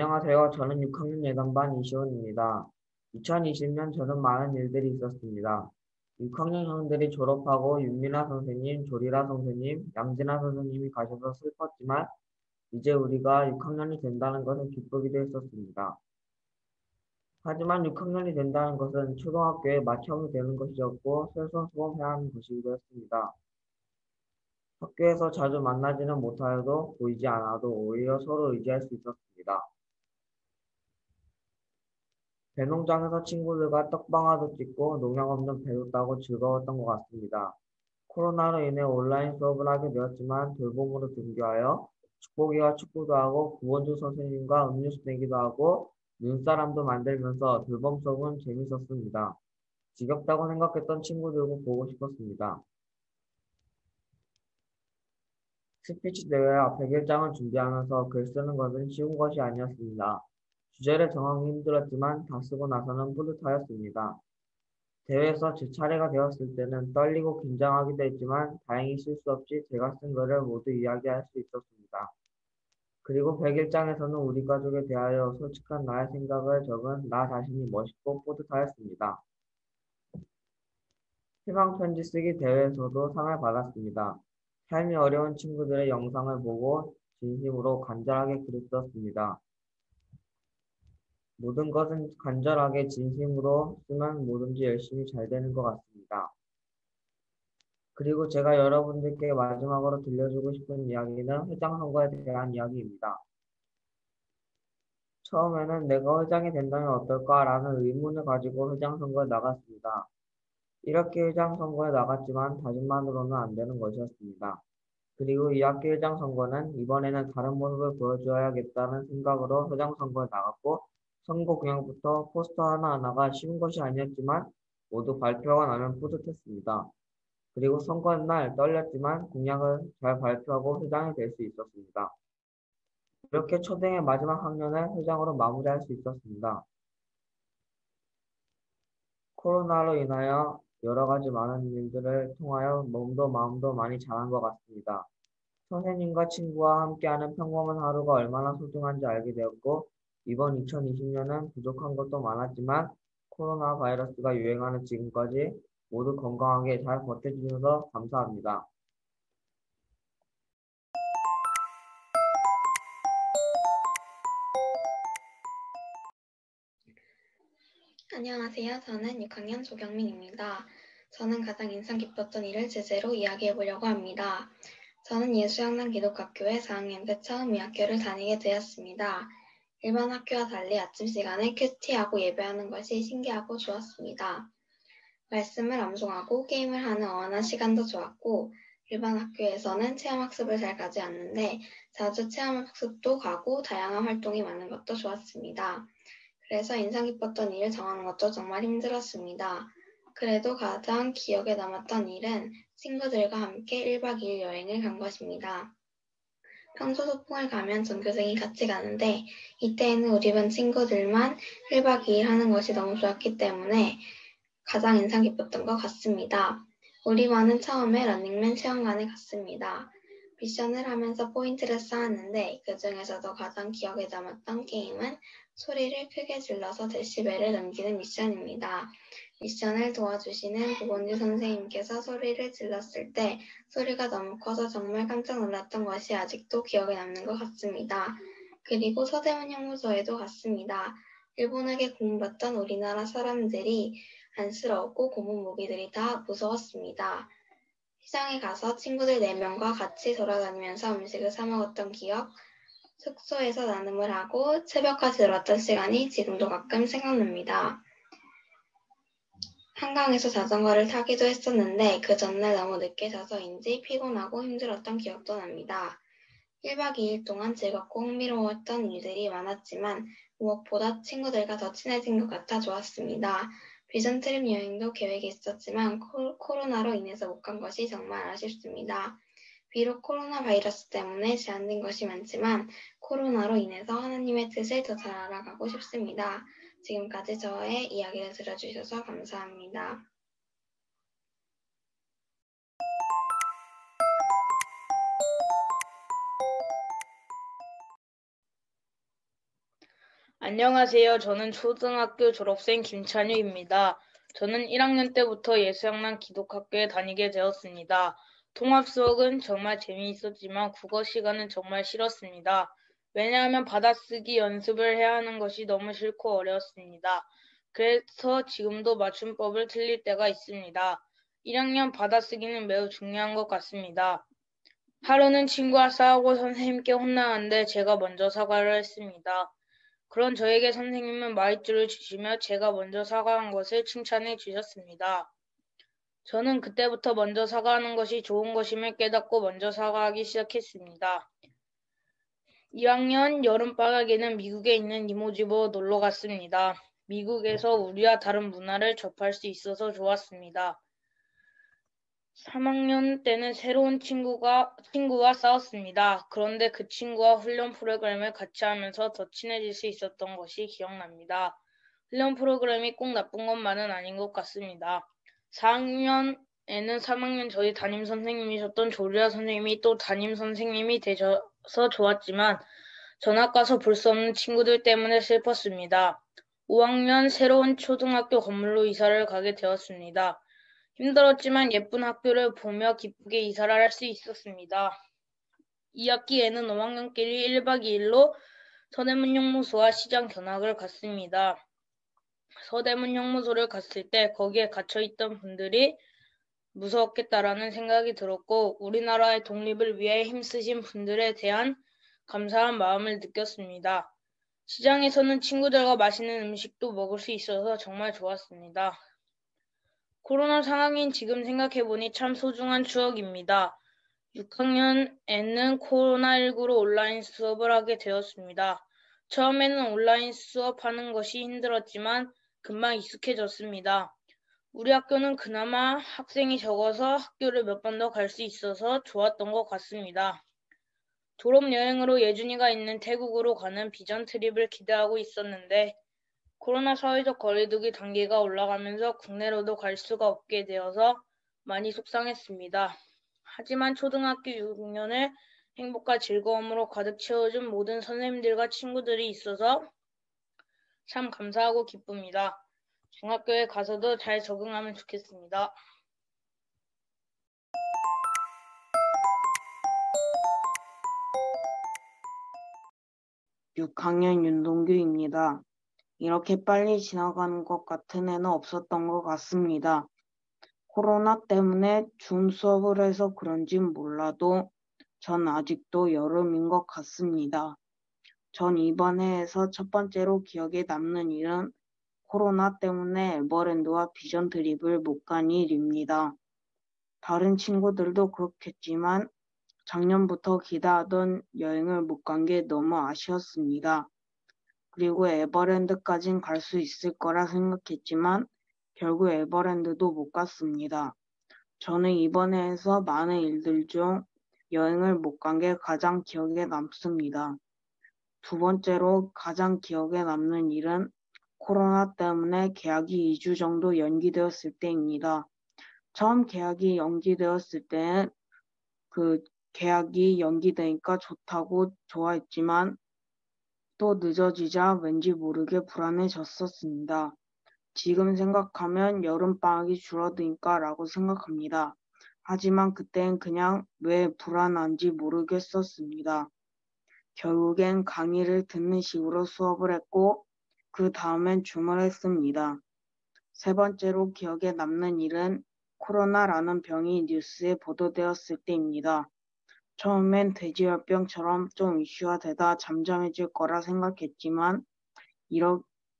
안녕하세요. 저는 6학년 예감반 이시원입니다. 2020년 저는 많은 일들이 있었습니다. 6학년 형들이 졸업하고 윤미나 선생님, 조리라 선생님, 양진아 선생님이 가셔서 슬펐지만 이제 우리가 6학년이 된다는 것은 기쁘기도 했었습니다. 하지만 6학년이 된다는 것은 초등학교에 마침이 되는 것이었고 솔선수범해야 하는 것이기도 했습니다. 학교에서 자주 만나지는 못하여도 보이지 않아도 오히려 서로 의지할 수 있었습니다. 배농장에서 친구들과 떡방아도 찍고 농약 없는 배도 따고 즐거웠던 것 같습니다. 코로나로 인해 온라인 수업을 하게 되었지만 돌봄으로 등교하여 축복이와 축구도 하고 구원주 선생님과 음료수 내기도 하고 눈사람도 만들면서 돌봄 수업은 재밌었습니다. 지겹다고 생각했던 친구들도 보고 싶었습니다. 스피치 대회와 100일장을 준비하면서 글 쓰는 것은 쉬운 것이 아니었습니다. 주제를 정하기 힘들었지만 다 쓰고 나서는 뿌듯하였습니다. 대회에서 제 차례가 되었을 때는 떨리고 긴장하기도 했지만 다행히 실수 없이 제가 쓴 글을 모두 이야기할 수 있었습니다. 그리고 100일장에서는 우리 가족에 대하여 솔직한 나의 생각을 적은 나 자신이 멋있고 뿌듯하였습니다. 희망편지 쓰기 대회에서도 상을 받았습니다. 삶이 어려운 친구들의 영상을 보고 진심으로 간절하게 글을 썼습니다. 모든 것은 간절하게 진심으로 쓰면 뭐든지 열심히 잘 되는 것 같습니다. 그리고 제가 여러분들께 마지막으로 들려주고 싶은 이야기는 회장 선거에 대한 이야기입니다. 처음에는 내가 회장이 된다면 어떨까라는 의문을 가지고 회장 선거에 나갔습니다. 이렇게 회장 선거에 나갔지만 다짐만으로는 안 되는 것이었습니다. 그리고 이 학기 회장 선거는 이번에는 다른 모습을 보여줘야겠다는 생각으로 회장 선거에 나갔고 선거 공약부터 포스터 하나하나가 쉬운 것이 아니었지만 모두 발표가 나면 뿌듯했습니다. 그리고 선거날 떨렸지만 공약을 잘 발표하고 회장이 될 수 있었습니다. 이렇게 초등의 마지막 학년을 회장으로 마무리할 수 있었습니다. 코로나로 인하여 여러 가지 많은 일들을 통하여 몸도 마음도 많이 자란 것 같습니다. 선생님과 친구와 함께하는 평범한 하루가 얼마나 소중한지 알게 되었고, 이번 2020년은 부족한 것도 많았지만, 코로나 바이러스가 유행하는 지금까지 모두 건강하게 잘 버텨주셔서 감사합니다. 안녕하세요. 저는 6학년 조경민입니다. 저는 가장 인상 깊었던 일을 주제로 이야기해 보려고 합니다. 저는 예수양당 기독학교에 4학년 때 처음 이 학교를 다니게 되었습니다. 일반 학교와 달리 아침 시간에 큐티하고 예배하는 것이 신기하고 좋았습니다. 말씀을 암송하고 게임을 하는 어원한 시간도 좋았고, 일반 학교에서는 체험학습을 잘 가지 않는데 자주 체험학습도 가고 다양한 활동이 많은 것도 좋았습니다. 그래서 인상 깊었던 일을 정하는 것도 정말 힘들었습니다. 그래도 가장 기억에 남았던 일은 친구들과 함께 1박 2일 여행을 간 것입니다. 평소 소풍을 가면 전교생이 같이 가는데 이때에는 우리 반 친구들만 1박 2일 하는 것이 너무 좋았기 때문에 가장 인상 깊었던 것 같습니다. 우리 반은 처음에 런닝맨 체험관에 갔습니다. 미션을 하면서 포인트를 쌓았는데 그 중에서도 가장 기억에 남았던 게임은 소리를 크게 질러서 데시벨을 넘기는 미션입니다. 미션을 도와주시는 보건주 선생님께서 소리를 질렀을 때 소리가 너무 커서 정말 깜짝 놀랐던 것이 아직도 기억에 남는 것 같습니다. 그리고 서대문 형무소에도 갔습니다. 일본에게 공부받던 우리나라 사람들이 안쓰러웠고 고문 무기들이 다 무서웠습니다. 시장에 가서 친구들 4명과 같이 돌아다니면서 음식을 사 먹었던 기억, 숙소에서 나눔을 하고 새벽까지 놀았던 시간이 지금도 가끔 생각납니다. 한강에서 자전거를 타기도 했었는데 그 전날 너무 늦게 자서인지 피곤하고 힘들었던 기억도 납니다. 1박 2일 동안 즐겁고 흥미로웠던 일들이 많았지만 무엇보다 친구들과 더 친해진 것 같아 좋았습니다. 비전 트립 여행도 계획이 있었지만 코로나로 인해서 못 간 것이 정말 아쉽습니다. 비록 코로나 바이러스 때문에 제한된 것이 많지만 코로나로 인해서 하나님의 뜻을 더 잘 알아가고 싶습니다. 지금까지 저의 이야기를 들어주셔서 감사합니다. 안녕하세요. 저는 초등학교 졸업생 김찬유입니다. 저는 1학년 때부터 예수양난 기독학교에 다니게 되었습니다. 통합 수업은 정말 재미있었지만 국어 시간은 정말 싫었습니다. 왜냐하면 받아쓰기 연습을 해야 하는 것이 너무 싫고 어려웠습니다. 그래서 지금도 맞춤법을 틀릴 때가 있습니다. 1학년 받아쓰기는 매우 중요한 것 같습니다. 하루는 친구와 싸우고 선생님께 혼나는데 제가 먼저 사과를 했습니다. 그런 저에게 선생님은 마이쮸를 주시며 제가 먼저 사과한 것을 칭찬해 주셨습니다. 저는 그때부터 먼저 사과하는 것이 좋은 것임을 깨닫고 먼저 사과하기 시작했습니다. 2학년 여름방학에는 미국에 있는 이모 집으로 놀러 갔습니다. 미국에서 우리와 다른 문화를 접할 수 있어서 좋았습니다. 3학년 때는 새로운 친구와 싸웠습니다. 그런데 그 친구와 훈련 프로그램을 같이 하면서 더 친해질 수 있었던 것이 기억납니다. 훈련 프로그램이 꼭 나쁜 것만은 아닌 것 같습니다. 4학년에는 3학년 저희 담임 선생님이셨던 조리아 선생님이 또 담임 선생님이 되셔서 좋았지만 전학 가서 볼 수 없는 친구들 때문에 슬펐습니다. 5학년 새로운 초등학교 건물로 이사를 가게 되었습니다. 힘들었지만 예쁜 학교를 보며 기쁘게 이사를 할 수 있었습니다. 2학기에는 5학년끼리 1박 2일로 서대문 형무소와 시장 견학을 갔습니다. 서대문 형무소를 갔을 때 거기에 갇혀있던 분들이 무서웠겠다라는 생각이 들었고 우리나라의 독립을 위해 힘쓰신 분들에 대한 감사한 마음을 느꼈습니다. 시장에서는 친구들과 맛있는 음식도 먹을 수 있어서 정말 좋았습니다. 코로나 상황인 지금 생각해보니 참 소중한 추억입니다. 6학년에는 코로나19로 온라인 수업을 하게 되었습니다. 처음에는 온라인 수업하는 것이 힘들었지만 금방 익숙해졌습니다. 우리 학교는 그나마 학생이 적어서 학교를 몇 번 더 갈 수 있어서 좋았던 것 같습니다. 졸업여행으로 예준이가 있는 태국으로 가는 비전 트립을 기대하고 있었는데 코로나 사회적 거리두기 단계가 올라가면서 국내로도 갈 수가 없게 되어서 많이 속상했습니다. 하지만 초등학교 6년을 행복과 즐거움으로 가득 채워준 모든 선생님들과 친구들이 있어서 참 감사하고 기쁩니다. 중학교에 가서도 잘 적응하면 좋겠습니다. 6학년 윤동규입니다. 이렇게 빨리 지나가는 것 같은 해는 없었던 것 같습니다. 코로나 때문에 줌 수업을 해서 그런진 몰라도 전 아직도 여름인 것 같습니다. 전 이번 해에서 첫 번째로 기억에 남는 일은 코로나 때문에 에버랜드와 비전 트립을 못 간 일입니다. 다른 친구들도 그렇겠지만 작년부터 기대하던 여행을 못 간 게 너무 아쉬웠습니다. 그리고 에버랜드까진 갈 수 있을 거라 생각했지만 결국 에버랜드도 못 갔습니다. 저는 이번 해에서 많은 일들 중 여행을 못 간 게 가장 기억에 남습니다. 두 번째로 가장 기억에 남는 일은 코로나 때문에 개학이 2주 정도 연기되었을 때입니다. 처음 개학이 연기되었을 때는 개학이 연기되니까 좋다고 좋아했지만 또 늦어지자 왠지 모르게 불안해졌었습니다. 지금 생각하면 여름방학이 줄어드니까 라고 생각합니다. 하지만 그땐 그냥 왜 불안한지 모르겠었습니다. 결국엔 강의를 듣는 식으로 수업을 했고 그 다음엔 줌을 했습니다. 세 번째로 기억에 남는 일은 코로나라는 병이 뉴스에 보도되었을 때입니다. 처음엔 돼지열병처럼 좀 이슈화되다 잠잠해질 거라 생각했지만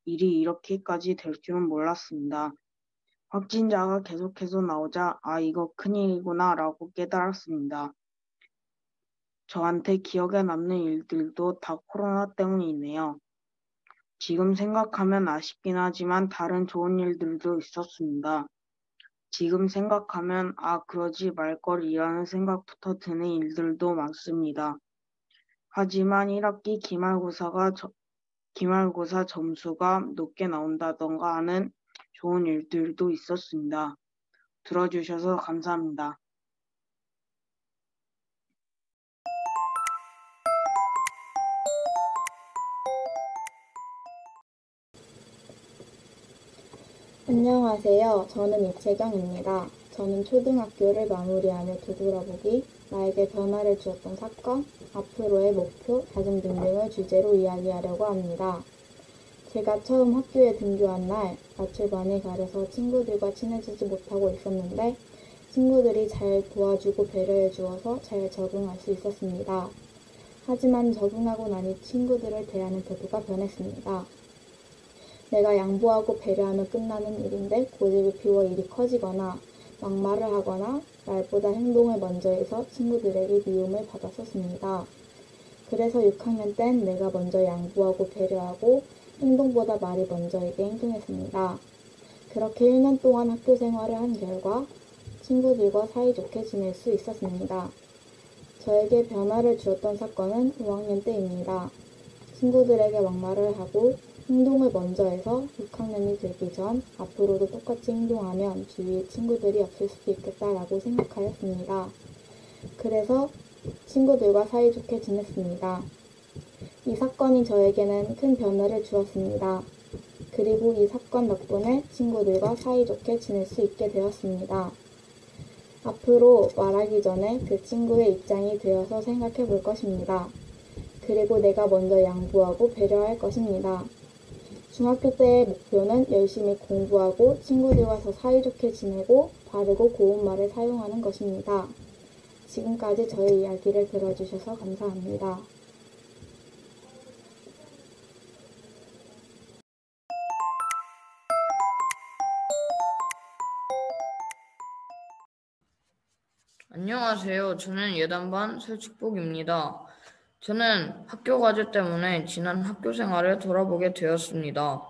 일이 이렇게까지 될 줄은 몰랐습니다. 확진자가 계속해서 나오자 이거 큰일이구나 라고 깨달았습니다. 저한테 기억에 남는 일들도 다 코로나 때문이네요. 지금 생각하면 아쉽긴 하지만 다른 좋은 일들도 있었습니다. 지금 생각하면 그러지 말걸이라는 생각부터 드는 일들도 많습니다. 하지만 1학기 기말고사 점수가 높게 나온다던가 하는 좋은 일들도 있었습니다. 들어주셔서 감사합니다. 안녕하세요. 저는 이채경입니다. 저는 초등학교를 마무리하며 되돌아보기, 나에게 변화를 주었던 사건, 앞으로의 목표, 다짐 등등을 주제로 이야기하려고 합니다. 제가 처음 학교에 등교한 날, 낯을 많이 가려서 친구들과 친해지지 못하고 있었는데 친구들이 잘 도와주고 배려해 주어서 잘 적응할 수 있었습니다. 하지만 적응하고 나니 친구들을 대하는 태도가 변했습니다. 내가 양보하고 배려하면 끝나는 일인데 고집을 피워 일이 커지거나 막말을 하거나 말보다 행동을 먼저 해서 친구들에게 미움을 받았었습니다. 그래서 6학년 땐 내가 먼저 양보하고 배려하고 행동보다 말이 먼저에게 행동했습니다. 그렇게 1년 동안 학교 생활을 한 결과 친구들과 사이좋게 지낼 수 있었습니다. 저에게 변화를 주었던 사건은 5학년 때입니다. 친구들에게 막말을 하고 행동을 먼저 해서 6학년이 되기 전 앞으로도 똑같이 행동하면 주위에 친구들이 없을 수도 있겠다라고 생각하였습니다. 그래서 친구들과 사이좋게 지냈습니다. 이 사건이 저에게는 큰 변화를 주었습니다. 그리고 이 사건 덕분에 친구들과 사이좋게 지낼 수 있게 되었습니다. 앞으로 말하기 전에 그 친구의 입장이 되어서 생각해 볼 것입니다. 그리고 내가 먼저 양보하고 배려할 것입니다. 중학교 때의 목표는 열심히 공부하고 친구들과 더 사이좋게 지내고 바르고 고운 말을 사용하는 것입니다. 지금까지 저의 이야기를 들어주셔서 감사합니다. 안녕하세요. 저는 예단반 설축복입니다. 저는 학교 과제 때문에 지난 학교 생활을 돌아보게 되었습니다.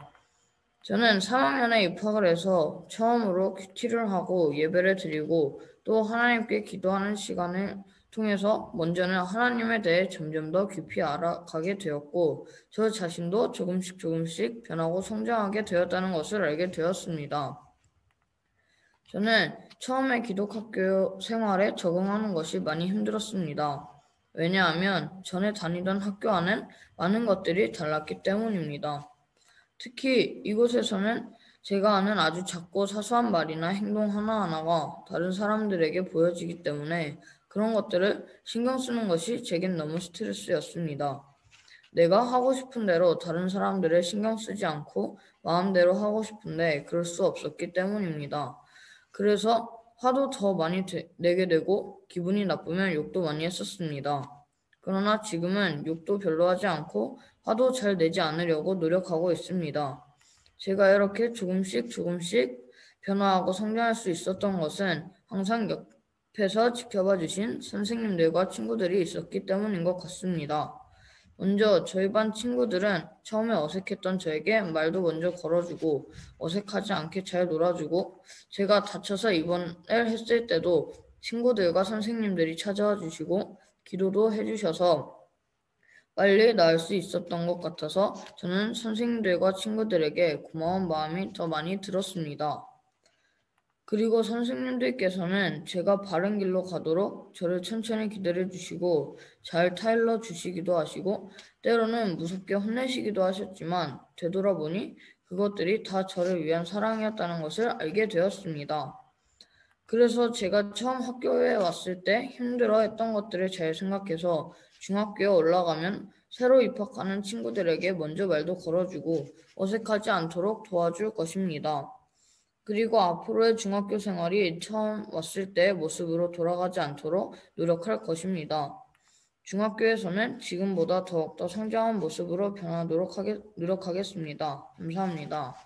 저는 3학년에 입학을 해서 처음으로 큐티를 하고 예배를 드리고 또 하나님께 기도하는 시간을 통해서 먼저는 하나님에 대해 점점 더 깊이 알아가게 되었고 저 자신도 조금씩 변하고 성장하게 되었다는 것을 알게 되었습니다. 저는 처음에 기독학교 생활에 적응하는 것이 많이 힘들었습니다. 왜냐하면 전에 다니던 학교 안엔 많은 것들이 달랐기 때문입니다. 특히 이곳에서는 제가 하는 아주 작고 사소한 말이나 행동 하나하나가 다른 사람들에게 보여지기 때문에 그런 것들을 신경 쓰는 것이 제겐 너무 스트레스였습니다. 내가 하고 싶은 대로 다른 사람들을 신경 쓰지 않고 마음대로 하고 싶은데 그럴 수 없었기 때문입니다. 그래서 화도 더 많이 내게 되고 기분이 나쁘면 욕도 많이 했었습니다. 그러나 지금은 욕도 별로 하지 않고 화도 잘 내지 않으려고 노력하고 있습니다. 제가 이렇게 조금씩 변화하고 성장할 수 있었던 것은 항상 옆에서 지켜봐 주신 선생님들과 친구들이 있었기 때문인 것 같습니다. 먼저 저희 반 친구들은 처음에 어색했던 저에게 말도 먼저 걸어주고 어색하지 않게 잘 놀아주고 제가 다쳐서 입원을 했을 때도 친구들과 선생님들이 찾아와 주시고 기도도 해주셔서 빨리 나을 수 있었던 것 같아서 저는 선생님들과 친구들에게 고마운 마음이 더 많이 들었습니다. 그리고 선생님들께서는 제가 바른 길로 가도록 저를 천천히 기다려 주시고 잘 타일러 주시기도 하시고 때로는 무섭게 혼내시기도 하셨지만 되돌아보니 그것들이 다 저를 위한 사랑이었다는 것을 알게 되었습니다. 그래서 제가 처음 학교에 왔을 때 힘들어 했던 것들을 잘 생각해서 중학교에 올라가면 새로 입학하는 친구들에게 먼저 말도 걸어주고 어색하지 않도록 도와줄 것입니다. 그리고 앞으로의 중학교 생활이 처음 왔을 때의 모습으로 돌아가지 않도록 노력할 것입니다. 중학교에서는 지금보다 더욱더 성장한 모습으로 변하도록 노력하겠습니다. 감사합니다.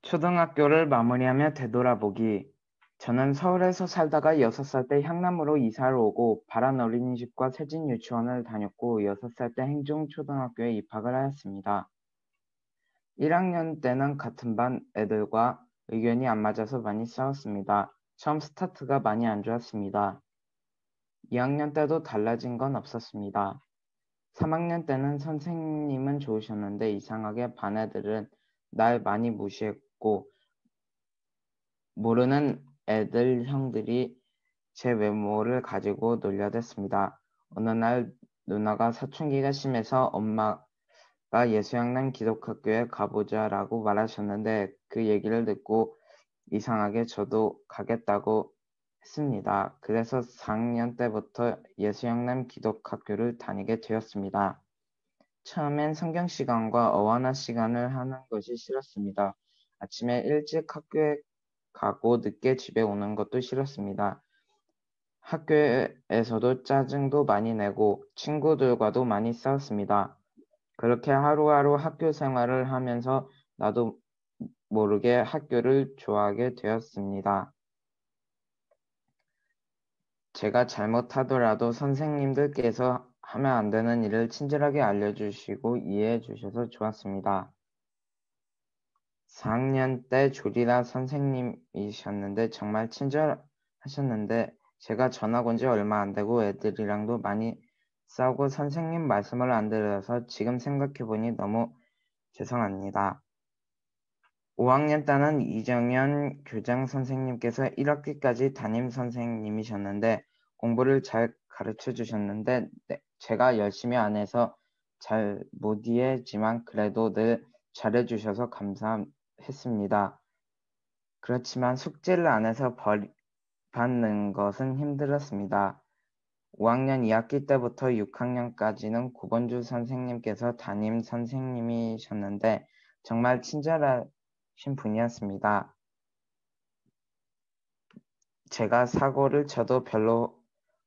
초등학교를 마무리하며 되돌아보기. 저는 서울에서 살다가 6살 때 향남으로 이사를 오고 바란 어린이집과 세진 유치원을 다녔고 6살 때 행중초등학교에 입학을 하였습니다. 1학년 때는 같은 반 애들과 의견이 안 맞아서 많이 싸웠습니다. 처음 스타트가 많이 안 좋았습니다. 2학년 때도 달라진 건 없었습니다. 3학년 때는 선생님은 좋으셨는데 이상하게 반 애들은 날 많이 무시했고 모르는 애들 형들이 제 외모를 가지고 놀려댔습니다. 어느 날 누나가 사춘기가 심해서 엄마가 예수양남 기독학교에 가보자라고 말하셨는데 그 얘기를 듣고 이상하게 저도 가겠다고 했습니다. 그래서 4학년 때부터 예수양남 기독학교를 다니게 되었습니다. 처음엔 성경 시간과 어원화 시간을 하는 것이 싫었습니다. 아침에 일찍 학교에 가고 늦게 집에 오는 것도 싫었습니다. 학교에서도 짜증도 많이 내고 친구들과도 많이 싸웠습니다. 그렇게 하루하루 학교 생활을 하면서 나도 모르게 학교를 좋아하게 되었습니다. 제가 잘못하더라도 선생님들께서 하면 안 되는 일을 친절하게 알려주시고 이해해 주셔서 좋았습니다. 4학년 때 조리라 선생님이셨는데 정말 친절하셨는데 제가 전학 온 지 얼마 안 되고 애들이랑도 많이 싸우고 선생님 말씀을 안 들어서 지금 생각해보니 너무 죄송합니다. 5학년 때는 이정현 교장 선생님께서 1학기까지 담임 선생님이셨는데 공부를 잘 가르쳐 주셨는데 제가 열심히 안 해서 잘 못 이해했지만 그래도 늘 잘해 주셔서 감사했습니다. 그렇지만 숙제를 안 해서 벌 받는 것은 힘들었습니다. 5학년 2학기 때부터 6학년까지는 구본주 선생님께서 담임 선생님이셨는데 정말 친절하신 분이었습니다. 제가 사고를 쳐도 별로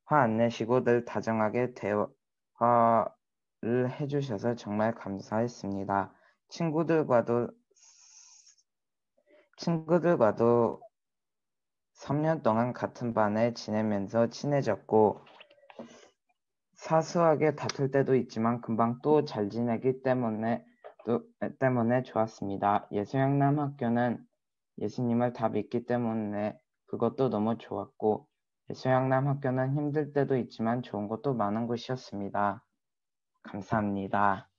화 안 내시고 늘 다정하게 대화를 해주셔서 정말 감사했습니다. 친구들과도 3년 동안 같은 반에 지내면서 친해졌고 사소하게 다툴 때도 있지만 금방 또 잘 지내기 때문에 좋았습니다. 예수양남 학교는 예수님을 다 믿기 때문에 그것도 너무 좋았고 예수양남 학교는 힘들 때도 있지만 좋은 것도 많은 곳이었습니다. 감사합니다.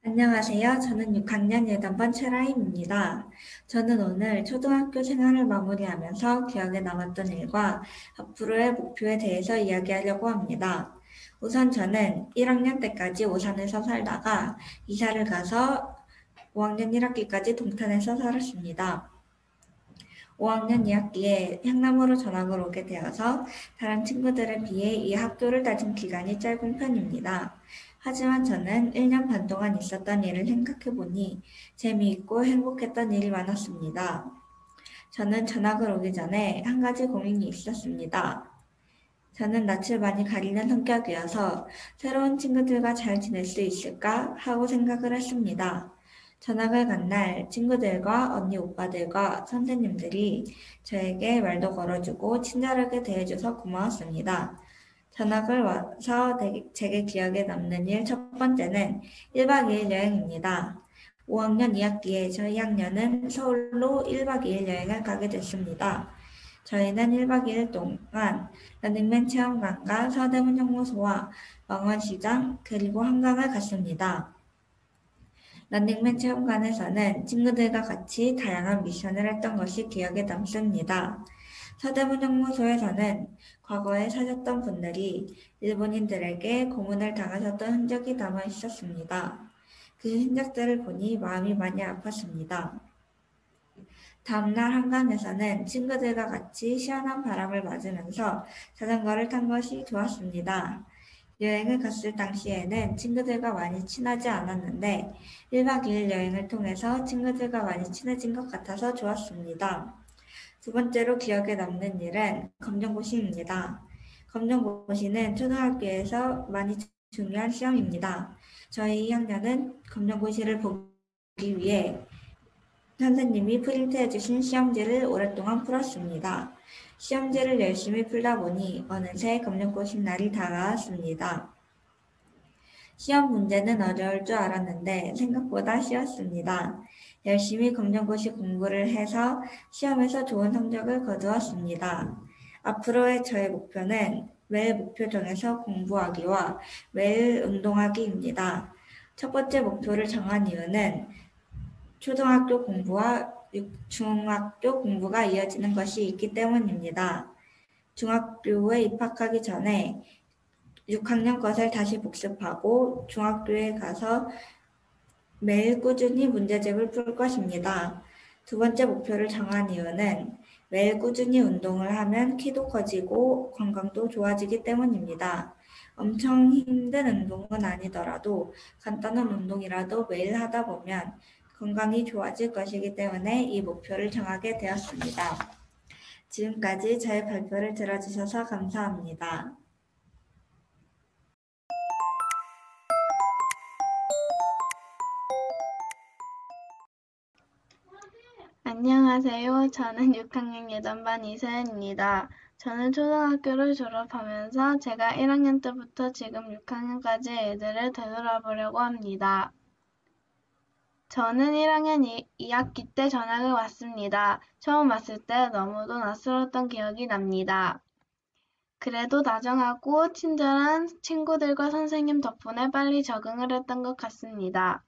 안녕하세요. 저는 6학년 1단반 최라임입니다. 저는 오늘 초등학교 생활을 마무리하면서 기억에 남았던 일과 앞으로의 목표에 대해서 이야기하려고 합니다. 우선 저는 1학년 때까지 오산에서 살다가 이사를 가서 5학년 1학기까지 동탄에서 살았습니다. 5학년 2학기에 향남으로 전학을 오게 되어서 다른 친구들에 비해 이 학교를 다닌 기간이 짧은 편입니다. 하지만 저는 1년 반 동안 있었던 일을 생각해보니 재미있고 행복했던 일이 많았습니다. 저는 전학을 오기 전에 한 가지 고민이 있었습니다. 저는 낯을 많이 가리는 성격이어서 새로운 친구들과 잘 지낼 수 있을까 하고 생각을 했습니다. 전학을 간 날 친구들과 언니 오빠들과 선생님들이 저에게 말도 걸어주고 친절하게 대해줘서 고마웠습니다. 전학을 와서 제게 기억에 남는 일 첫 번째는 1박 2일 여행입니다. 5학년 2학기에 저희 학년은 서울로 1박 2일 여행을 가게 됐습니다. 저희는 1박 2일 동안 런닝맨 체험관과 서대문 형무소와 망원시장 그리고 한강을 갔습니다. 런닝맨 체험관에서는 친구들과 같이 다양한 미션을 했던 것이 기억에 남습니다. 서대문 형무소에서는 과거에 사셨던 분들이 일본인들에게 고문을 당하셨던 흔적이 남아 있었습니다. 그 흔적들을 보니 마음이 많이 아팠습니다. 다음날 한강에서는 친구들과 같이 시원한 바람을 맞으면서 자전거를 탄 것이 좋았습니다. 여행을 갔을 당시에는 친구들과 많이 친하지 않았는데 1박 2일 여행을 통해서 친구들과 많이 친해진 것 같아서 좋았습니다. 두 번째로 기억에 남는 일은 검정고시입니다. 검정고시는 초등학교에서 많이 중요한 시험입니다. 저희 2학년은 검정고시를 보기 위해 선생님이 프린트해 주신 시험지를 오랫동안 풀었습니다. 시험지를 열심히 풀다 보니 어느새 검정고시 날이 다가왔습니다. 시험 문제는 어려울 줄 알았는데 생각보다 쉬웠습니다. 열심히 검정고시 공부를 해서 시험에서 좋은 성적을 거두었습니다. 앞으로의 저의 목표는 매일 목표 정해서 공부하기와 매일 운동하기입니다. 첫 번째 목표를 정한 이유는 초등학교 공부와 중학교 공부가 이어지는 것이 있기 때문입니다. 중학교에 입학하기 전에 6학년 것을 다시 복습하고 중학교에 가서 매일 꾸준히 문제집을 풀 것입니다. 두 번째 목표를 정한 이유는 매일 꾸준히 운동을 하면 키도 커지고 건강도 좋아지기 때문입니다. 엄청 힘든 운동은 아니더라도 간단한 운동이라도 매일 하다 보면 건강이 좋아질 것이기 때문에 이 목표를 정하게 되었습니다. 지금까지 저의 발표를 들어주셔서 감사합니다. 안녕하세요. 저는 6학년 예전반 이서연입니다. 저는 초등학교를 졸업하면서 제가 1학년 때부터 지금 6학년까지 애들을 되돌아보려고 합니다. 저는 1학년 2학기 때 전학을 왔습니다. 처음 왔을 때 너무도 낯설었던 기억이 납니다. 그래도 다정하고 친절한 친구들과 선생님 덕분에 빨리 적응을 했던 것 같습니다.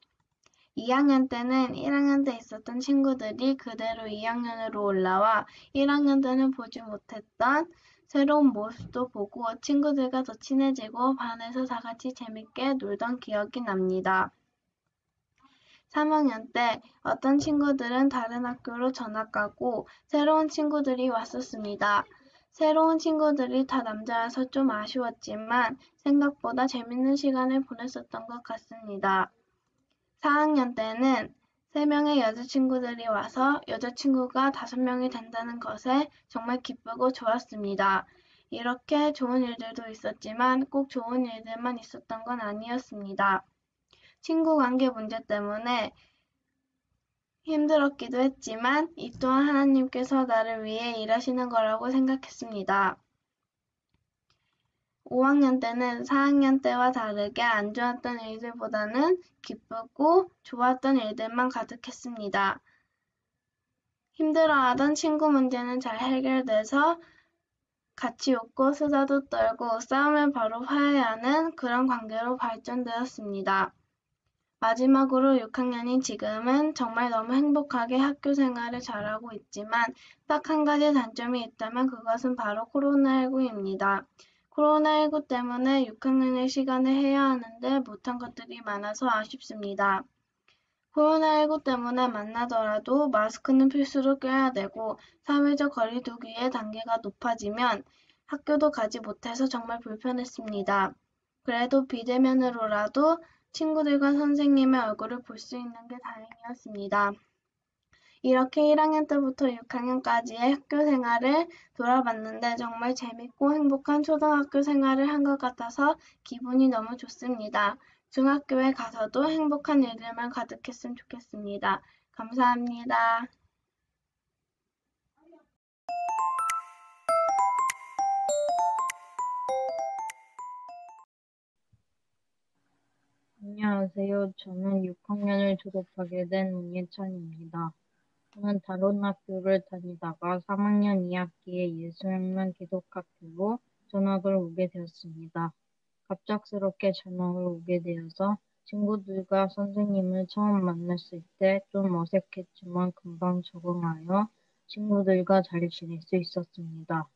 2학년 때는 1학년 때 있었던 친구들이 그대로 2학년으로 올라와 1학년 때는 보지 못했던 새로운 모습도 보고 친구들과 더 친해지고 반에서 다 같이 재밌게 놀던 기억이 납니다. 3학년 때 어떤 친구들은 다른 학교로 전학 가고 새로운 친구들이 왔었습니다. 새로운 친구들이 다 남자라서 좀 아쉬웠지만 생각보다 재밌는 시간을 보냈었던 것 같습니다. 4학년 때는 3명의 여자친구들이 와서 여자친구가 5명이 된다는 것에 정말 기쁘고 좋았습니다. 이렇게 좋은 일들도 있었지만 꼭 좋은 일들만 있었던 건 아니었습니다. 친구 관계 문제 때문에 힘들었기도 했지만 이 또한 하나님께서 나를 위해 일하시는 거라고 생각했습니다. 5학년 때는 4학년 때와 다르게 안 좋았던 일들보다는 기쁘고 좋았던 일들만 가득했습니다. 힘들어하던 친구 문제는 잘 해결돼서 같이 웃고 수다도 떨고 싸우면 바로 화해하는 그런 관계로 발전되었습니다. 마지막으로 6학년인 지금은 정말 너무 행복하게 학교 생활을 잘하고 있지만 딱 한 가지 단점이 있다면 그것은 바로 코로나19입니다. 코로나19 때문에 6학년의 시간을 해야 하는데 못한 것들이 많아서 아쉽습니다. 코로나19 때문에 만나더라도 마스크는 필수로 껴야 되고 사회적 거리 두기의 단계가 높아지면 학교도 가지 못해서 정말 불편했습니다. 그래도 비대면으로라도 친구들과 선생님의 얼굴을 볼 수 있는 게 다행이었습니다. 이렇게 1학년 때부터 6학년까지의 학교 생활을 돌아봤는데 정말 재밌고 행복한 초등학교 생활을 한 것 같아서 기분이 너무 좋습니다. 중학교에 가서도 행복한 일들만 가득했으면 좋겠습니다. 감사합니다. 안녕하세요. 저는 6학년을 졸업하게 된 문예찬입니다. 저는 다른 학교를 다니다가 3학년 2학기에 예수양만 기독학교로 전학을 오게 되었습니다. 갑작스럽게 전학을 오게 되어서 친구들과 선생님을 처음 만났을 때 좀 어색했지만 금방 적응하여 친구들과 잘 지낼 수 있었습니다.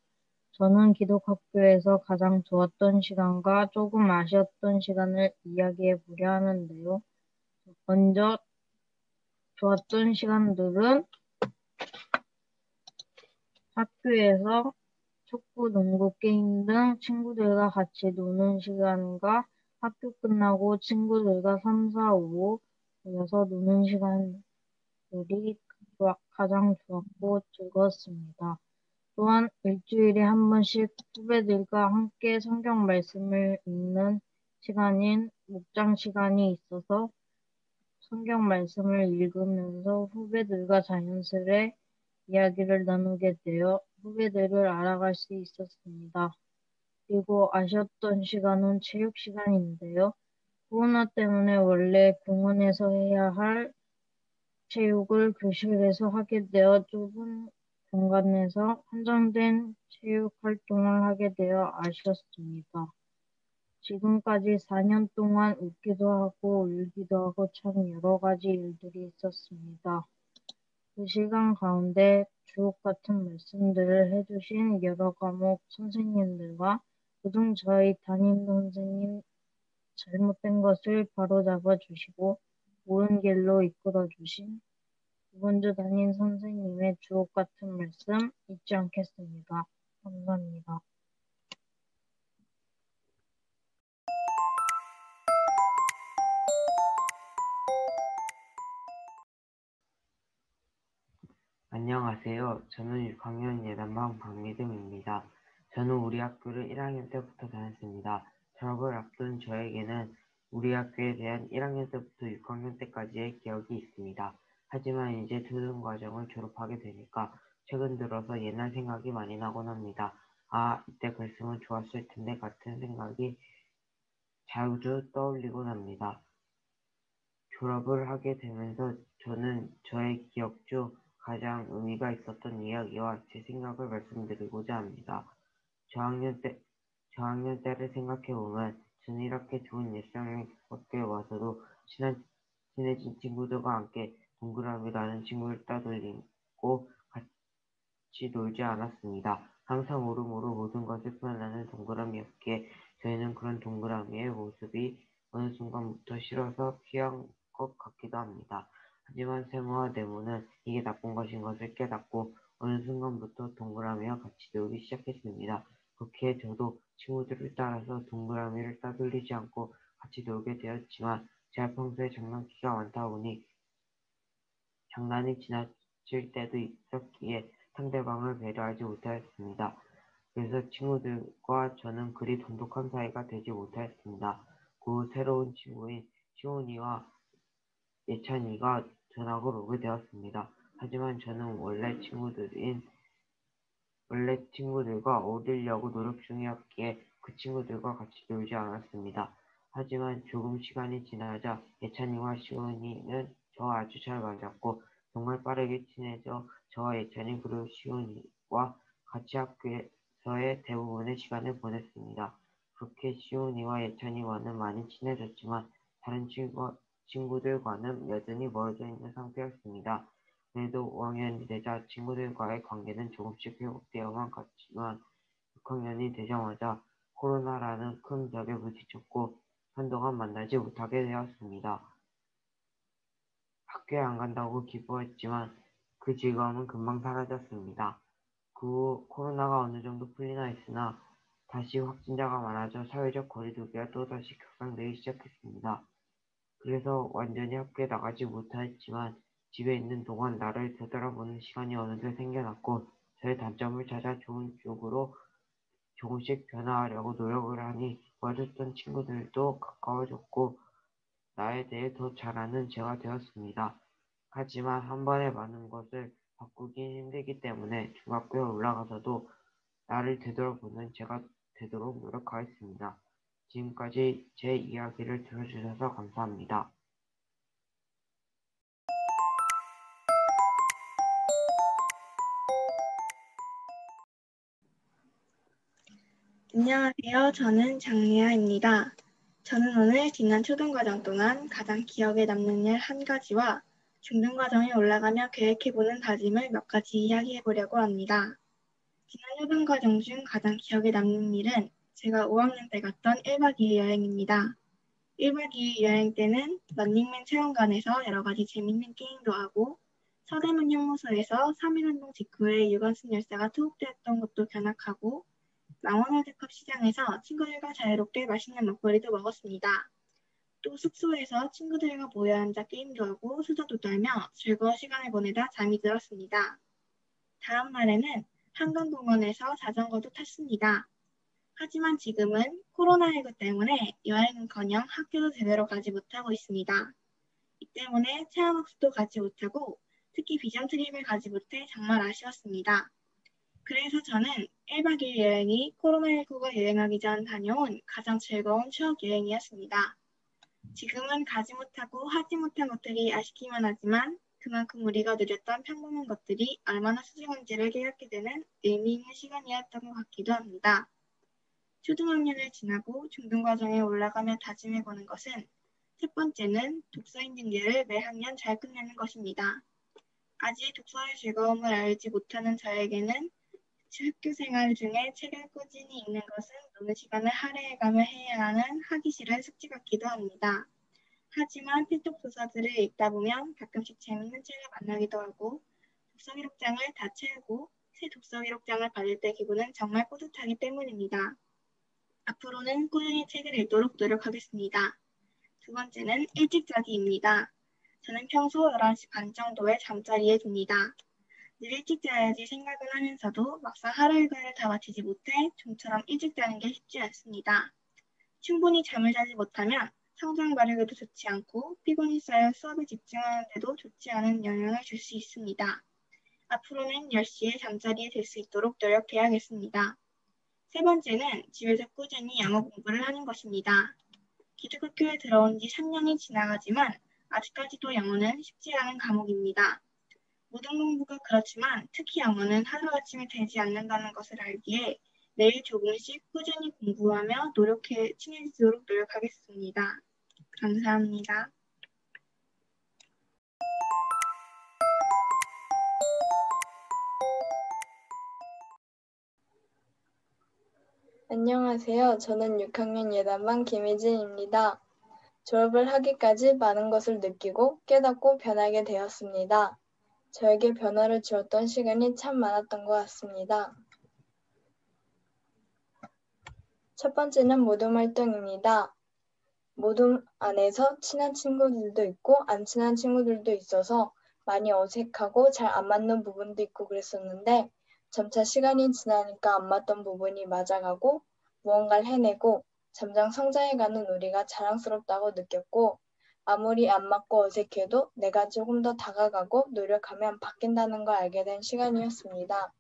저는 기독학교에서 가장 좋았던 시간과 조금 아쉬웠던 시간을 이야기해 보려 하는데요. 먼저 좋았던 시간들은 학교에서 축구, 농구, 게임 등 친구들과 같이 노는 시간과 학교 끝나고 친구들과 3, 4, 5 모여서 노는 시간들이 가장 좋았고 즐거웠습니다. 또한 일주일에 한 번씩 후배들과 함께 성경 말씀을 읽는 시간인 묵장 시간이 있어서 성경 말씀을 읽으면서 후배들과 자연스레 이야기를 나누게 되어 후배들을 알아갈 수 있었습니다. 그리고 아쉬웠던 시간은 체육 시간인데요. 코로나 때문에 원래 공원에서 해야 할 체육을 교실에서 하게 되어 좁은 공간에서 한정된 체육 활동을 하게 되어 아쉬웠습니다. 지금까지 4년 동안 웃기도 하고 울기도 하고 참 여러 가지 일들이 있었습니다. 그 시간 가운데 주옥 같은 말씀들을 해주신 여러 과목 선생님들과 그중 저희 담임 선생님 잘못된 것을 바로잡아 주시고 옳은 길로 이끌어 주신 이번주 담임 선생님의 주옥 같은 말씀 잊지 않겠습니다. 감사합니다. 안녕하세요. 저는 6학년 예단반 박미듬입니다. 저는 우리 학교를 1학년 때부터 다녔습니다. 졸업을 앞둔 저에게는 우리 학교에 대한 1학년 때부터 6학년 때까지의 기억이 있습니다. 하지만 이제 초등과정을 졸업하게 되니까 최근 들어서 옛날 생각이 많이 나곤 합니다. 아, 이때 그랬으면 좋았을 텐데 같은 생각이 자주 떠올리곤 합니다. 졸업을 하게 되면서 저는 저의 기억 중 가장 의미가 있었던 이야기와 제 생각을 말씀드리고자 합니다. 저학년 때를 생각해보면 저는 이렇게 좋은 일상학교에 와서도 친해진 친구들과 함께 동그라미라는 친구를 따돌리고 같이 놀지 않았습니다. 항상 오름으로 모든 것을 표현하는 동그라미였기에 저희는 그런 동그라미의 모습이 어느 순간부터 싫어서 피한 것 같기도 합니다. 하지만 세모와 네모는 이게 나쁜 것인 것을 깨닫고 어느 순간부터 동그라미와 같이 놀기 시작했습니다. 그렇게 저도 친구들을 따라서 동그라미를 따돌리지 않고 같이 놀게 되었지만 제가 평소에 장난기가 많다 보니 장난이 지나칠 때도 있었기에 상대방을 배려하지 못하였습니다. 그래서 친구들과 저는 그리 돈독한 사이가 되지 못하였습니다. 그 후 새로운 친구인 시온이와 예찬이가 전학을 오게 되었습니다. 하지만 저는 원래 친구들과 어울리려고 노력 중이었기에 그 친구들과 같이 놀지 않았습니다. 하지만 조금 시간이 지나자 예찬이와 시온이는 저와 아주 잘 맞았고 정말 빠르게 친해져 저와 예찬이 그리고 시온이와 같이 학교에서의 대부분의 시간을 보냈습니다. 그렇게 시온이와 예찬이와는 많이 친해졌지만 다른 친구들과는 여전히 멀어져 있는 상태였습니다. 그래도 5학년이 되자 친구들과의 관계는 조금씩 회복되어만 갔지만 6학년이 되자마자 코로나라는 큰 벽에 부딪혔고 한동안 만나지 못하게 되었습니다. 학교에 안 간다고 기뻐했지만 그 즐거움은 금방 사라졌습니다. 그 후 코로나가 어느 정도 풀리나 했으나 다시 확진자가 많아져 사회적 거리두기가 또다시 격상되기 시작했습니다. 그래서 완전히 학교에 나가지 못했지만 집에 있는 동안 나를 되돌아보는 시간이 어느새 생겨났고 저의 단점을 찾아 좋은 쪽으로 조금씩 변화하려고 노력을 하니 도와줬던 친구들도 가까워졌고 나에 대해 더 잘 아는 제가 되었습니다. 하지만 한 번에 많은 것을 바꾸긴 힘들기 때문에 중학교에 올라가서도 나를 되돌아보는 제가 되도록 노력하겠습니다. 지금까지 제 이야기를 들어주셔서 감사합니다. 안녕하세요. 저는 장리아입니다. 저는 오늘 지난 초등과정 동안 가장 기억에 남는 일 한 가지와 중등과정에 올라가며 계획해보는 다짐을 몇 가지 이야기해보려고 합니다. 지난 초등과정 중 가장 기억에 남는 일은 제가 5학년 때 갔던 1박 2일 여행입니다. 1박 2일 여행 때는 런닝맨 체험관에서 여러 가지 재밌는 게임도 하고 서대문 형무소에서 3.1운동 직후에 유관순 열사가 투옥되었던 것도 견학하고 망원월드컵 시장에서 친구들과 자유롭게 맛있는 먹거리도 먹었습니다. 또 숙소에서 친구들과 모여 앉아 게임도 하고 수다도 떨며 즐거운 시간을 보내다 잠이 들었습니다. 다음 날에는 한강공원에서 자전거도 탔습니다. 하지만 지금은 코로나19 때문에 여행은커녕 학교도 제대로 가지 못하고 있습니다. 이 때문에 체험학습도 가지 못하고 특히 비전 트립을 가지 못해 정말 아쉬웠습니다. 그래서 저는 1박 2일 여행이 코로나19가 유행하기 전 다녀온 가장 즐거운 추억 여행이었습니다. 지금은 가지 못하고 하지 못한 것들이 아쉽기만 하지만 그만큼 우리가 누렸던 평범한 것들이 얼마나 소중한지를 깨닫게 되는 의미 있는 시간이었던 것 같기도 합니다. 초등학년을 지나고 중등과정에 올라가며 다짐해보는 것은 첫 번째는 독서 인증제를 매 학년 잘 끝내는 것입니다. 아직 독서의 즐거움을 알지 못하는 저에게는 학교 생활 중에 책을 꾸준히 읽는 것은 노는 시간을 할애해가며 해야 하는 하기 싫은 숙제 같기도 합니다. 하지만 필독 도서들을 읽다 보면 가끔씩 재밌는 책을 만나기도 하고 독서 기록장을 다 채우고 새 독서 기록장을 받을 때 기분은 정말 뿌듯하기 때문입니다. 앞으로는 꾸준히 책을 읽도록 노력하겠습니다. 두 번째는 일찍 자기입니다. 저는 평소 11시 반 정도에 잠자리에 듭니다. 늘 일찍 자야지 생각은 하면서도 막상 하루 일과를 다 마치지 못해 좀처럼 일찍 자는 게 쉽지 않습니다. 충분히 잠을 자지 못하면 성장 발육에도 좋지 않고 피곤이 쌓여 수업에 집중하는 데도 좋지 않은 영향을 줄 수 있습니다. 앞으로는 10시에 잠자리에 들 수 있도록 노력해야겠습니다. 세 번째는 집에서 꾸준히 영어 공부를 하는 것입니다. 기독학교에 들어온 지 3년이 지나가지만 아직까지도 영어는 쉽지 않은 과목입니다. 모든 공부가 그렇지만 특히 영어는 하루아침에 되지 않는다는 것을 알기에 매일 조금씩 꾸준히 공부하며 친해지도록 노력하겠습니다. 감사합니다. 안녕하세요. 저는 6학년 예단반 김희진입니다. 졸업을 하기까지 많은 것을 느끼고 깨닫고 변하게 되었습니다. 저에게 변화를 주었던 시간이 참 많았던 것 같습니다. 첫 번째는 모둠 활동입니다. 모둠 안에서 친한 친구들도 있고 안 친한 친구들도 있어서 많이 어색하고 잘 안 맞는 부분도 있고 그랬었는데 점차 시간이 지나니까 안 맞던 부분이 맞아가고 무언가를 해내고 점점 성장해가는 우리가 자랑스럽다고 느꼈고 아무리 안 맞고 어색해도 내가 조금 더 다가가고 노력하면 바뀐다는 걸 알게 된 시간이었습니다.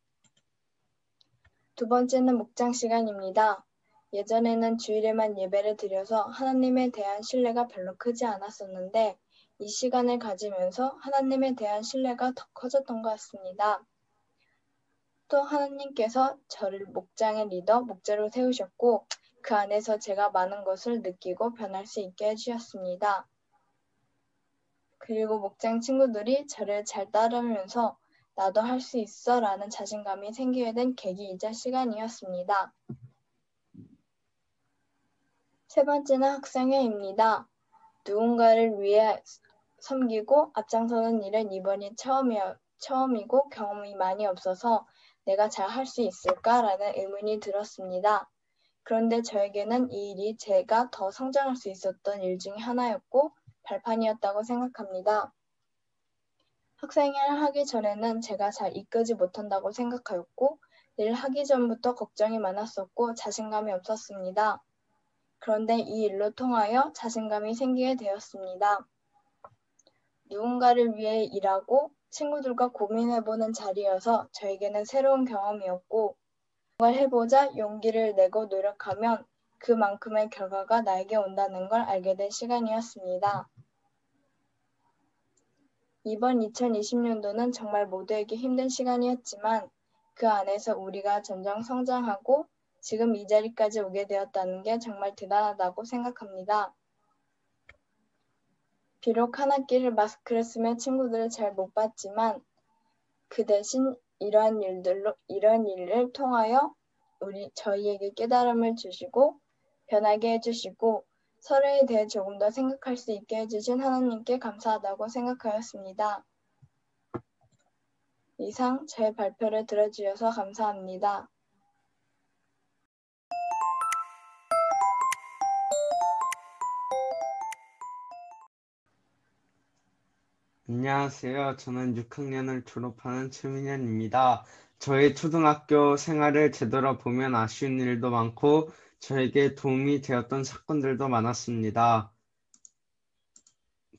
두 번째는 묵상 시간입니다. 예전에는 주일에만 예배를 드려서 하나님에 대한 신뢰가 별로 크지 않았었는데 이 시간을 가지면서 하나님에 대한 신뢰가 더 커졌던 것 같습니다. 또 하나님께서 저를 목장의 리더, 목자로 세우셨고 그 안에서 제가 많은 것을 느끼고 변할 수 있게 해주셨습니다. 그리고 목장 친구들이 저를 잘 따르면서 나도 할 수 있어 라는 자신감이 생기게 된 계기이자 시간이었습니다. 세 번째는 학생회입니다. 누군가를 위해 섬기고 앞장서는 일은 이번이 처음이고 경험이 많이 없어서 내가 잘 할 수 있을까라는 의문이 들었습니다. 그런데 저에게는 이 일이 제가 더 성장할 수 있었던 일 중에 하나였고 발판이었다고 생각합니다. 학생회를 하기 전에는 제가 잘 이끄지 못한다고 생각하였고 일 하기 전부터 걱정이 많았었고 자신감이 없었습니다. 그런데 이 일로 통하여 자신감이 생기게 되었습니다. 누군가를 위해 일하고 친구들과 고민해보는 자리여서 저에게는 새로운 경험이었고 뭔가를 해보자 용기를 내고 노력하면 그만큼의 결과가 나에게 온다는 걸 알게 된 시간이었습니다. 이번 2020년도는 정말 모두에게 힘든 시간이었지만 그 안에서 우리가 점점 성장하고 지금 이 자리까지 오게 되었다는 게 정말 대단하다고 생각합니다. 비록 한 학기를 마스크를 쓰며 친구들을 잘 못 봤지만 그 대신 이러한 일을 통하여 저희에게 깨달음을 주시고 변하게 해주시고 서로에 대해 조금 더 생각할 수 있게 해주신 하나님께 감사하다고 생각하였습니다. 이상 제 발표를 들어주셔서 감사합니다. 안녕하세요. 저는 6학년을 졸업하는 최민현입니다. 저의 초등학교 생활을 되돌아보면 아쉬운 일도 많고 저에게 도움이 되었던 사건들도 많았습니다.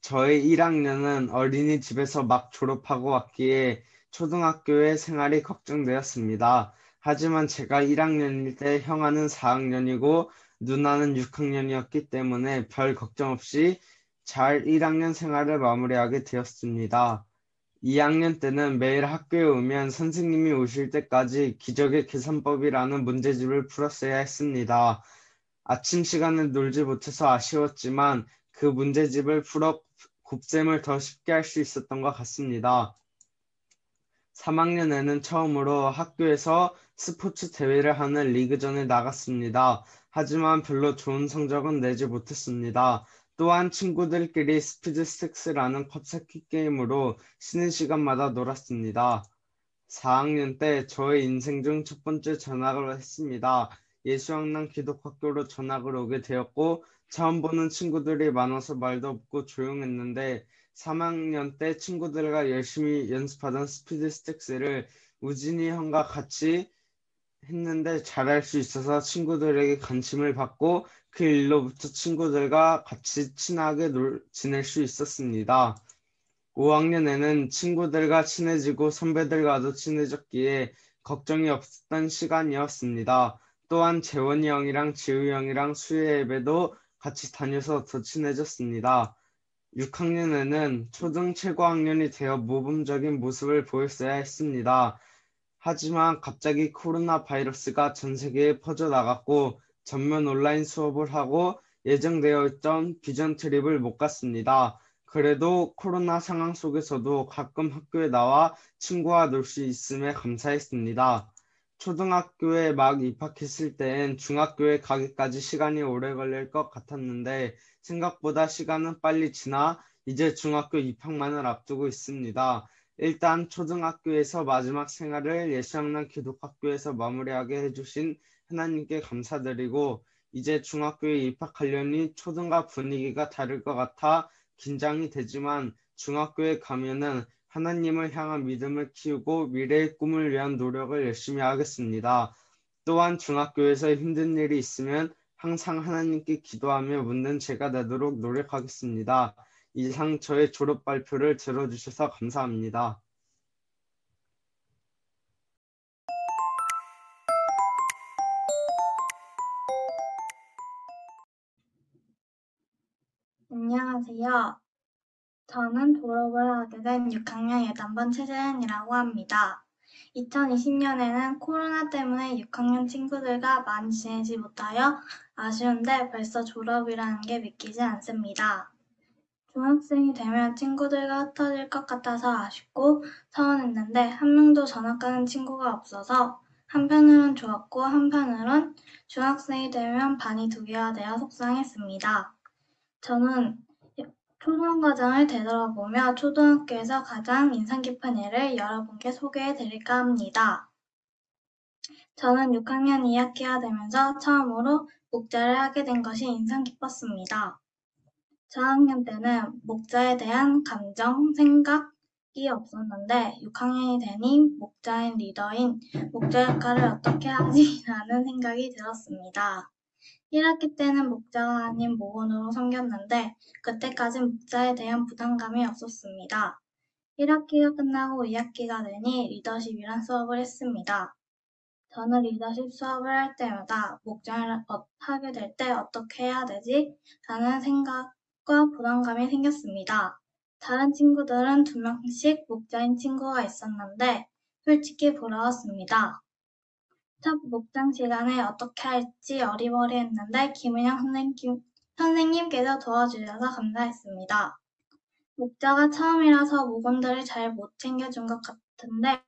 저의 1학년은 어린이집에서 막 졸업하고 왔기에 초등학교의 생활이 걱정되었습니다. 하지만 제가 1학년일 때 형아는 4학년이고 누나는 6학년이었기 때문에 별 걱정 없이 잘 1학년 생활을 마무리하게 되었습니다. 2학년 때는 매일 학교에 오면 선생님이 오실 때까지 기적의 계산법이라는 문제집을 풀었어야 했습니다. 아침 시간에 놀지 못해서 아쉬웠지만 그 문제집을 풀어 곱셈을 더 쉽게 할 수 있었던 것 같습니다. 3학년에는 처음으로 학교에서 스포츠 대회를 하는 리그전에 나갔습니다. 하지만 별로 좋은 성적은 내지 못했습니다. 또한 친구들끼리 스피드 스틱스라는 컵세키 게임으로 쉬는 시간마다 놀았습니다. 4학년 때 저의 인생 중 첫 번째 전학을 했습니다. 예수양랑 기독학교로 전학을 오게 되었고 처음 보는 친구들이 많아서 말도 없고 조용했는데 3학년 때 친구들과 열심히 연습하던 스피드 스틱스를 우진이 형과 같이 했는데 잘할 수 있어서 친구들에게 관심을 받고 그 일로부터 친구들과 같이 친하게 지낼 수 있었습니다. 5학년에는 친구들과 친해지고 선배들과도 친해졌기에 걱정이 없었던 시간이었습니다. 또한 재원이 형이랑 지우 형이랑 수요 예배도 같이 다녀서 더 친해졌습니다. 6학년에는 초등 최고학년이 되어 모범적인 모습을 보였어야 했습니다. 하지만 갑자기 코로나 바이러스가 전 세계에 퍼져나갔고 전면 온라인 수업을 하고 예정되어 있던 비전 트립을 못 갔습니다. 그래도 코로나 상황 속에서도 가끔 학교에 나와 친구와 놀 수 있음에 감사했습니다. 초등학교에 막 입학했을 땐 중학교에 가기까지 시간이 오래 걸릴 것 같았는데 생각보다 시간은 빨리 지나 이제 중학교 입학만을 앞두고 있습니다. 일단 초등학교에서 마지막 생활을 예수양랑 기독학교에서 마무리하게 해주신 하나님께 감사드리고 이제 중학교에 입학하려니 초등과 분위기가 다를 것 같아 긴장이 되지만 중학교에 가면은 하나님을 향한 믿음을 키우고 미래의 꿈을 위한 노력을 열심히 하겠습니다. 또한 중학교에서 힘든 일이 있으면 항상 하나님께 기도하며 묻는 제가 되도록 노력하겠습니다. 이상 저의 졸업 발표를 들어주셔서 감사합니다. 안녕하세요. 저는 졸업을 하게 된 6학년 예단반 최재은이라고 합니다. 2020년에는 코로나 때문에 6학년 친구들과 많이 지내지 못하여 아쉬운데 벌써 졸업이라는 게 믿기지 않습니다. 중학생이 되면 친구들과 흩어질 것 같아서 아쉽고 서운했는데 한 명도 전학 가는 친구가 없어서 한편으론 좋았고 한편으론 중학생이 되면 반이 두 개가 되어 속상했습니다. 저는 초등과정을 되돌아보며 초등학교에서 가장 인상 깊은 일을 여러분께 소개해 드릴까 합니다. 저는 6학년 2학기가 되면서 처음으로 목자를 하게 된 것이 인상 깊었습니다. 저학년 때는 목자에 대한 감정, 생각이 없었는데 6학년이 되니 목자인 리더인 목자 역할을 어떻게 하지? 라는 생각이 들었습니다. 1학기 때는 목자가 아닌 모원으로 섬겼는데 그때까진 목자에 대한 부담감이 없었습니다. 1학기가 끝나고 2학기가 되니 리더십이란 수업을 했습니다. 저는 리더십 수업을 할 때마다 목장을 하게 될 때 어떻게 해야 되지? 라는 생각과 부담감이 생겼습니다. 다른 친구들은 2명씩 목자인 친구가 있었는데 솔직히 부러웠습니다. 첫 목장 시간에 어떻게 할지 어리버리했는데 김은영 선생님께서 도와주셔서 감사했습니다. 목자가 처음이라서 목원들을 잘 못 챙겨준 것 같은데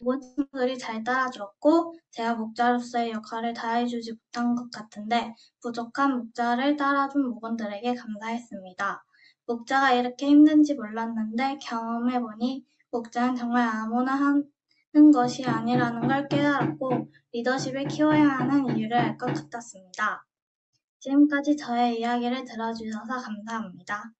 모든 친구들이 잘 따라주었고 제가 목자로서의 역할을 다해주지 못한 것 같은데 부족한 목자를 따라준 목원들에게 감사했습니다. 목자가 이렇게 힘든지 몰랐는데 경험해보니 목자는 정말 아무나 하는 것이 아니라는 걸 깨달았고 리더십을 키워야 하는 이유를 알 것 같았습니다. 지금까지 저의 이야기를 들어주셔서 감사합니다.